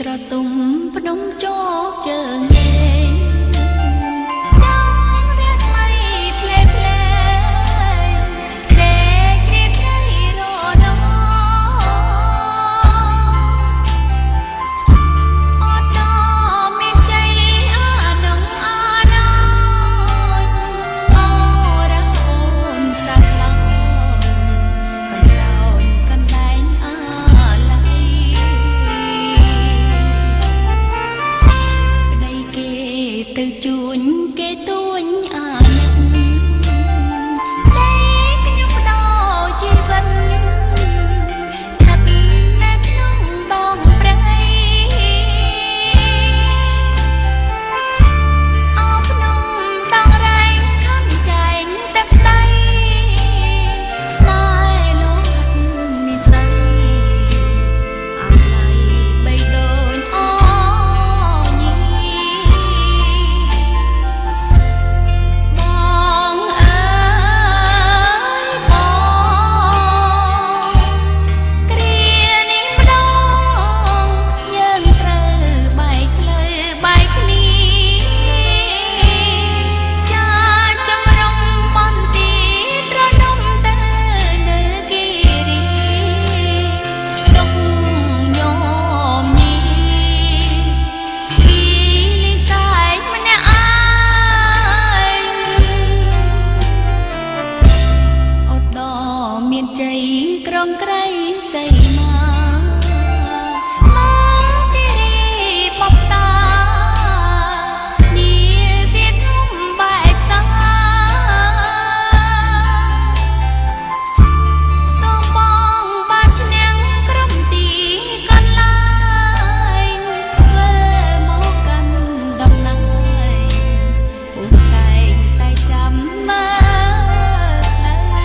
ស្រទុំភ្នំចោកជើងលេងចង់រាស្មីផ្លែផ្លែជ្រែកគ្រាត្រីរណោអត់ដល់មានใจអានងអាណោអរអូនសាក់ឡោកណ្ដោនកណ្ដែងអាឡៃប្តីគេទៅជួញគេទួញអាណិតតែខ្ញុំបដោជីវិតស្ថិតនៅក្នុងដងព្រៃអោភ្នំដងរែងខំចែងទឹកដីស្នេហ៍លោហិតនិស័យអាឡ័យបីដូចអញីបងអើយបងគ្រានេះម្ដងយើងត្រូវបែកផ្លូវបែកគ្នាចាចម្រុងបន្ទាត្រនំទៅនៅគិរីទុកញោមញីស្គីលីសែងម្នាក់ឯងអត់ដល់មានជ័យក្រងក្រៃសីមាមកគិរីបបតានាវាធំបែកសាសូមបងបានឈ្នះក្រុមទីកន្លែងធ្វើមកកាន់តំណែងពុះតែងតែចាំមើលផ្លូវ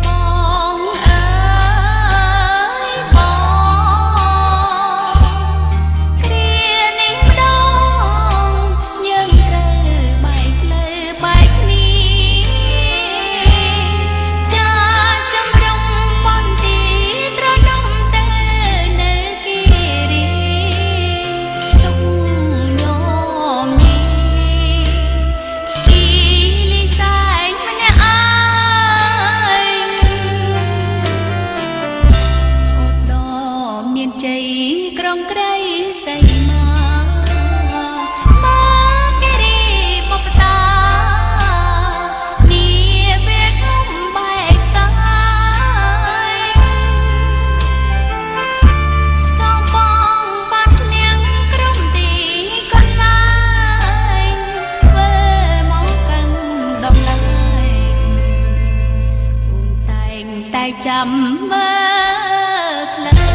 បងអើយបងគ្រានេះម្ដងយើងត្រូវបែកផ្លូវបែកគ្នាចាចម្រុងបន្ទាត្រនំទៅនៅគិរីទុកញោមញីស្គីលីសែងម្នាក់ឯងអត់ដល់មានជ័យក្រងក្រៃសីមាមកគិរីបបតានាវាធំបែកសាយសូមបងបានឈ្នះក្រុមទីកន្លែងធ្វើមកកាន់តំណែងអូនតែងតែចាំមើលផ្លូវ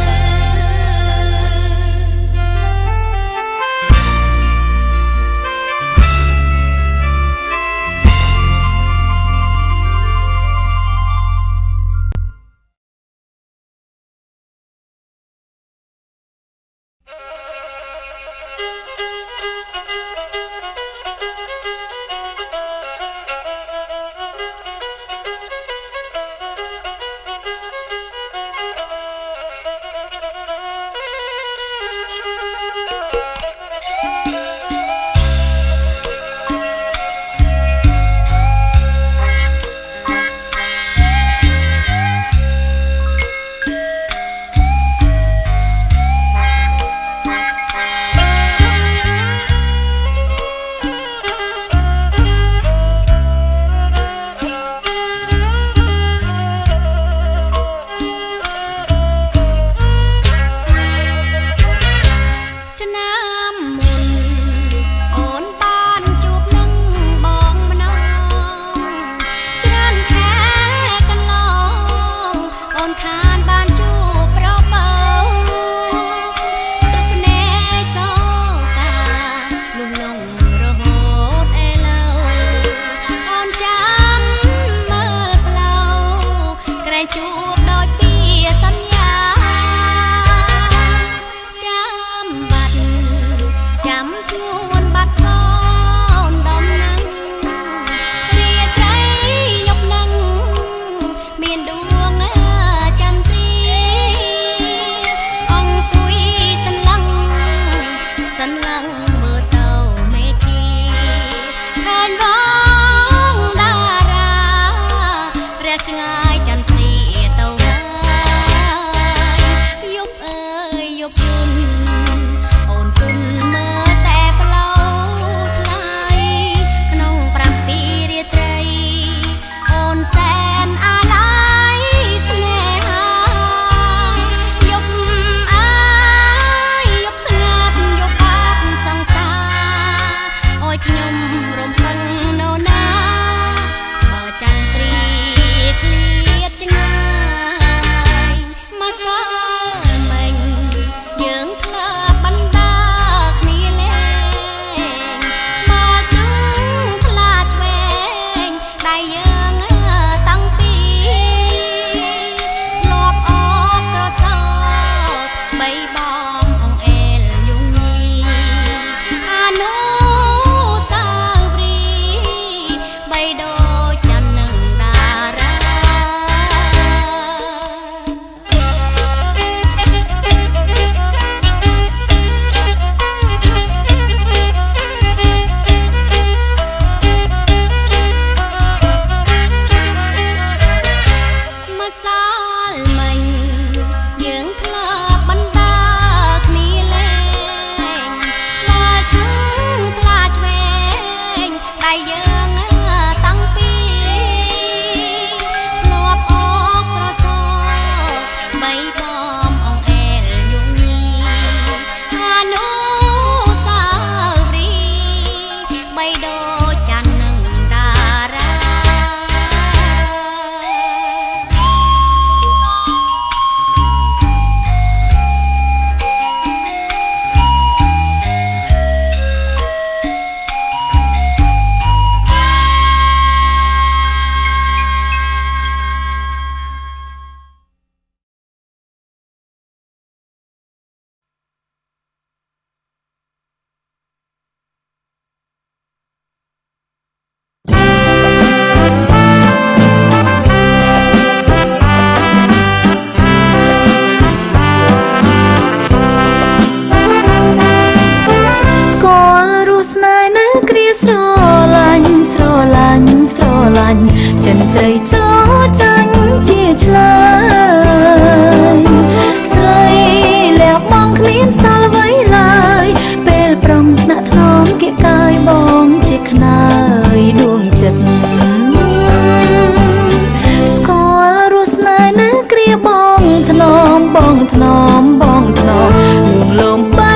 ថ្នមបងថ្នមលួងលោមបី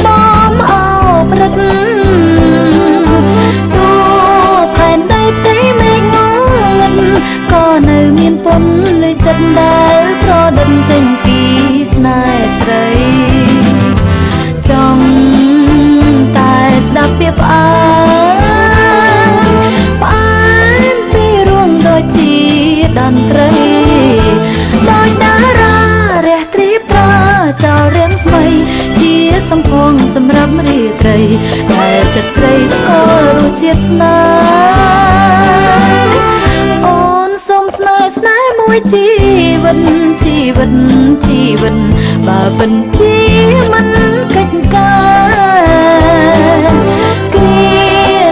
បំអោព្រឹកទោះផែនដីផ្ទៃមេឃងងឹតក៏នៅមានពន់លើចិត្តដែលប្រដិតចេញពីស្នេហ៍ស្រីចង់តែស្ដាប់ពាក្យផ្អើលផ្អើលពីរួងដូចជាតន្ត្រីដោយតារារះទ្រីប្រាចោលរៀងស្មីជាសំភងសម្រាប់រាត្រីដែលចិត្តស្រីស្គាល់រសជាតិស្នេហ៍អូនសូមស្នេហ៍ស្នេហ៍មួយជីវិតជីវិតជីវិតបើពិនជាមិនកិច្ចការគេ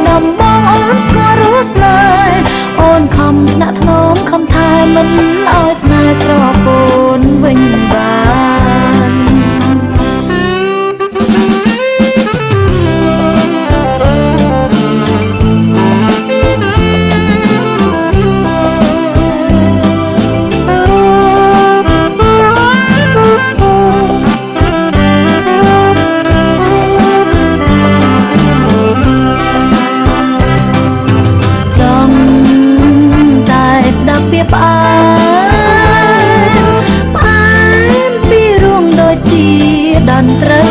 ដំបងអូនស្គាល់រសស្នេហ៍អូនខំដាក់ថ្នមខំថែមិនឲ្យស្នេហ៍ស្រពោនវិញបានពាក្យផ្អើលផ្អើលពីរួងដូចជាតន្ត្រី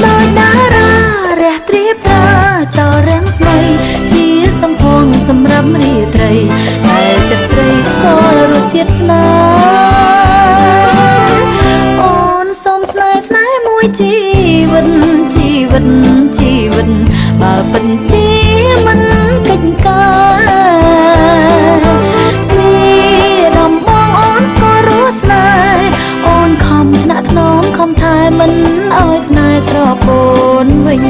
ដោយតារារះទ្រីប្រាចោលរាំងស្មីជាសំភងសម្រាប់រាត្រីតែចិត្តស្រីស្គាល់រសជាតិស្នេហ៍អូនសូមស្នេហ៍ស្នេហ៍មួយជីវិតជីវិតជីវិតបើពិនជាមិនកិច្ចការដំបងអូនស្គាល់រសស្នេហ៍អូនខំថ្នាក់ថ្នមខំថែមិនឲ្យស្នេហ៍ស្រពោនវិញ